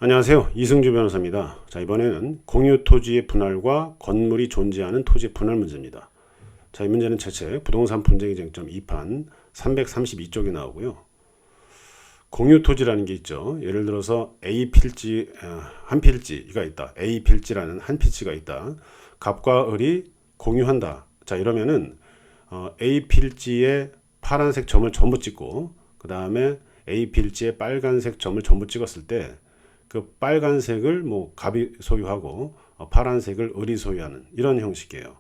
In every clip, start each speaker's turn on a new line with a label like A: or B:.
A: 안녕하세요. 이승주 변호사입니다. 자, 이번에는 공유토지의 분할과 건물이 존재하는 토지의 분할 문제입니다. 자, 이 문제는 제 책 부동산 분쟁의 쟁점 2판 332쪽에 나오고요. 공유토지라는 게 있죠. 예를 들어서 A 필지, 한 필지가 있다. A 필지라는 한 필지가 있다. 갑과 을이 공유한다. 자, 이러면은 A 필지에 파란색 점을 전부 찍고 그 다음에 A 필지에 빨간색 점을 전부 찍었을 때 그 빨간색을 뭐 갑이 소유하고 파란색을 을이 소유하는 이런 형식이에요.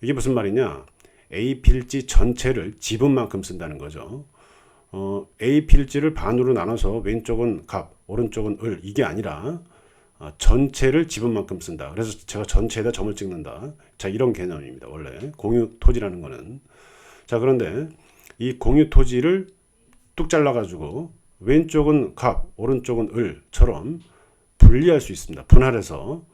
A: 이게 무슨 말이냐? A 필지 전체를 지분만큼 쓴다는 거죠. A 필지를 반으로 나눠서 왼쪽은 갑, 오른쪽은 을 이게 아니라 전체를 지분만큼 쓴다. 그래서 제가 전체에다 점을 찍는다. 자, 이런 개념입니다. 원래 공유 토지라는 거는. 자, 그런데 이 공유 토지를 뚝 잘라가지고 왼쪽은 갑, 오른쪽은 을처럼 분리할 수 있습니다. 분할해서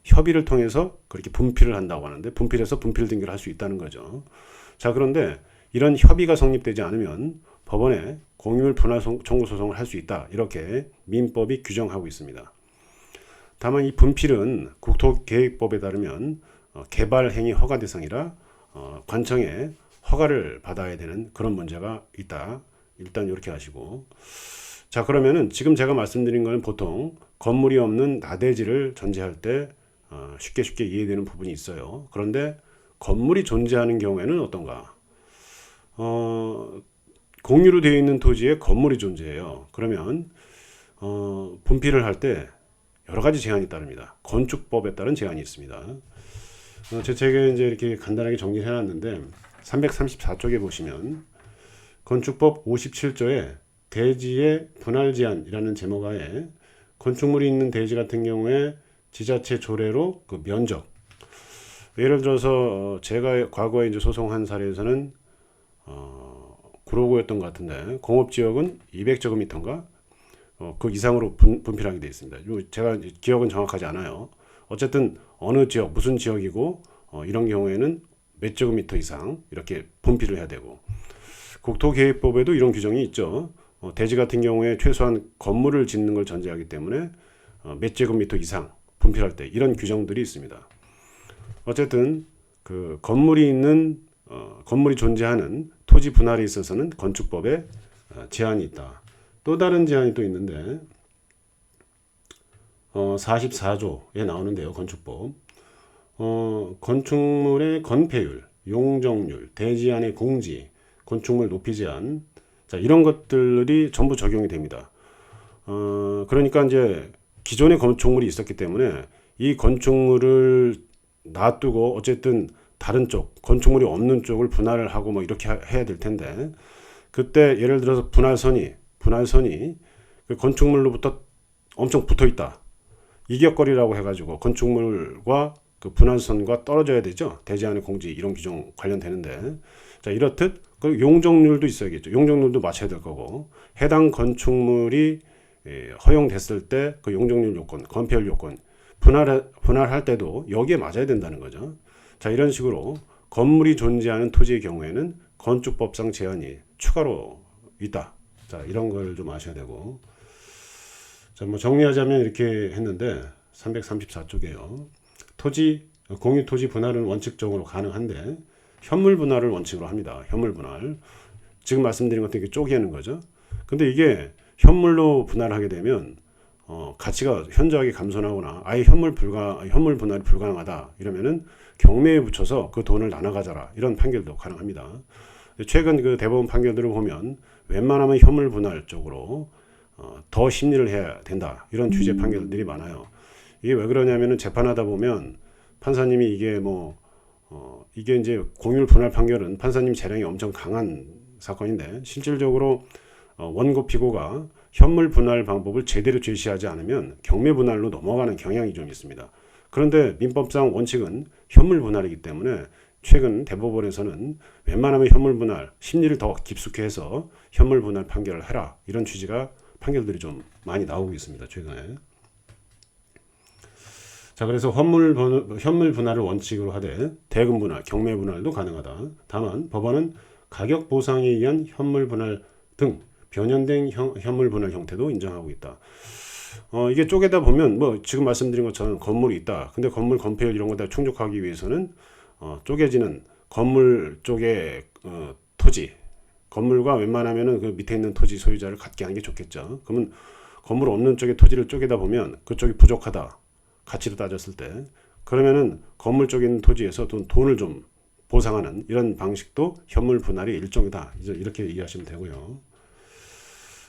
A: 협의를 통해서 그렇게 분필을 한다고 하는데 분필해서 분필 등기를 할 수 있다는 거죠. 자, 그런데 이런 협의가 성립되지 않으면 법원에 공유물 분할 청구 소송을 할 수 있다. 이렇게 민법이 규정하고 있습니다. 다만 이 분필은 국토계획법에 따르면 개발 행위 허가 대상이라 관청에 허가를 받아야 되는 그런 문제가 있다. 일단 이렇게 하시고, 자, 그러면은 지금 제가 말씀드린 거는 보통 건물이 없는 나대지를 전제할 때 쉽게 이해되는 부분이 있어요. 그런데 건물이 존재하는 경우에는 어떤가? 공유로 되어 있는 토지에 건물이 존재해요. 그러면 분필을 할 때 여러 가지 제한이 따릅니다. 건축법에 따른 제한이 있습니다. 제 책에 이제 이렇게 간단하게 정리해 놨는데 334쪽에 보시면 건축법 57조에 대지의 분할 제한이라는 제목하에 건축물이 있는 대지 같은 경우에 지자체 조례로 그 면적, 예를 들어서 제가 과거에 이제 소송한 사례에서는 구로구였던 것 같은데 공업지역은 200제곱미터인가 그 이상으로 분필하게 되어 있습니다. 제가 기억은 정확하지 않아요. 어쨌든 어느 지역 무슨 지역이고 이런 경우에는 몇 제곱미터 이상 이렇게 분필을 해야 되고, 국토계획법에도 이런 규정이 있죠. 대지 같은 경우에 최소한 건물을 짓는 걸 전제하기 때문에 몇 제곱미터 이상 분필할 때 이런 규정들이 있습니다. 어쨌든 그 건물이 존재하는 토지 분할에 있어서는 건축법에 제한이 있다. 또 다른 제한이 또 있는데 44조에 나오는데요. 건축법 건축물의 건폐율, 용적률, 대지 안의 공지, 건축물 높이 제한, 자, 이런 것들이 전부 적용이 됩니다. 그러니까 이제 기존의 건축물이 있었기 때문에 이 건축물을 놔두고 어쨌든 다른 쪽 건축물이 없는 쪽을 분할을 하고 뭐 이렇게 해야 될 텐데, 그때 예를 들어서 분할선이 그 건축물로부터 엄청 붙어 있다. 이격거리라고 해가지고 건축물과 그 분할선과 떨어져야 되죠. 대지 안의 공지 이런 규정 관련되는데, 자, 이렇듯 그 용적률도 있어야겠죠. 용적률도 맞춰야 될 거고, 해당 건축물이 허용됐을 때 그 용적률 요건, 건폐율 요건 분할할 때도 여기에 맞아야 된다는 거죠. 자, 이런 식으로 건물이 존재하는 토지의 경우에는 건축법상 제한이 추가로 있다. 자, 이런 걸 좀 아셔야 되고, 자, 뭐 정리하자면 이렇게 했는데 334쪽에요. 공유 토지 분할은 원칙적으로 가능한데 현물 분할을 원칙으로 합니다. 현물 분할. 지금 말씀드린 것도 이렇게 쪼개는 거죠. 근데 이게 현물로 분할하게 되면 가치가 현저하게 감소하거나 아예 현물 분할이 불가능하다 이러면은 경매에 붙여서 그 돈을 나눠 가져라 이런 판결도 가능합니다. 최근 그 대법원 판결들을 보면 웬만하면 현물 분할 쪽으로 더 심리를 해야 된다 이런 취지의 판결들이 많아요. 이게 왜 그러냐면은 재판하다 보면 판사님이 이게 이제 공유물 분할 판결은 판사님 재량이 엄청 강한 사건인데 실질적으로 원고 피고가 현물 분할 방법을 제대로 제시하지 않으면 경매 분할로 넘어가는 경향이 좀 있습니다. 그런데 민법상 원칙은 현물 분할이기 때문에 최근 대법원에서는 웬만하면 현물 분할 심리를 더 깊숙이 해서 현물 분할 판결을 해라 이런 취지가 판결들이 좀 많이 나오고 있습니다. 최근에. 자, 그래서 현물 분할을 원칙으로 하되 대금 분할, 경매 분할도 가능하다. 다만 법원은 가격 보상에 의한 현물 분할 등 변현된 현물 분할 형태도 인정하고 있다. 이게 쪼개다 보면 뭐 지금 말씀드린 것처럼 건물이 있다. 근데 건물 건폐율 이런 거 다 충족하기 위해서는 쪼개지는 건물 쪽의 토지, 건물과 웬만하면은 그 밑에 있는 토지 소유자를 갖게 하는 게 좋겠죠. 그러면 건물 없는 쪽의 토지를 쪼개다 보면 그쪽이 부족하다. 가치로 따졌을 때. 그러면은 건물 쪽에 있는 토지에서 돈을 좀 보상하는 이런 방식도 현물 분할의 일종이다. 이렇게 이해하시면 되고요.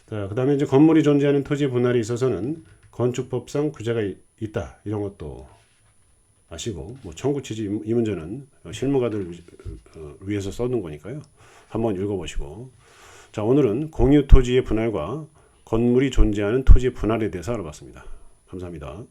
A: 자, 그다음에 이제 건물이 존재하는 토지 분할에 있어서는 건축법상 규제가 있다. 이런 것도 아시고, 뭐 청구 취지 이 문제는 실무가들 위해서 써둔 거니까요. 한번 읽어보시고. 자, 오늘은 공유 토지의 분할과 건물이 존재하는 토지 분할에 대해서 알아봤습니다. 감사합니다.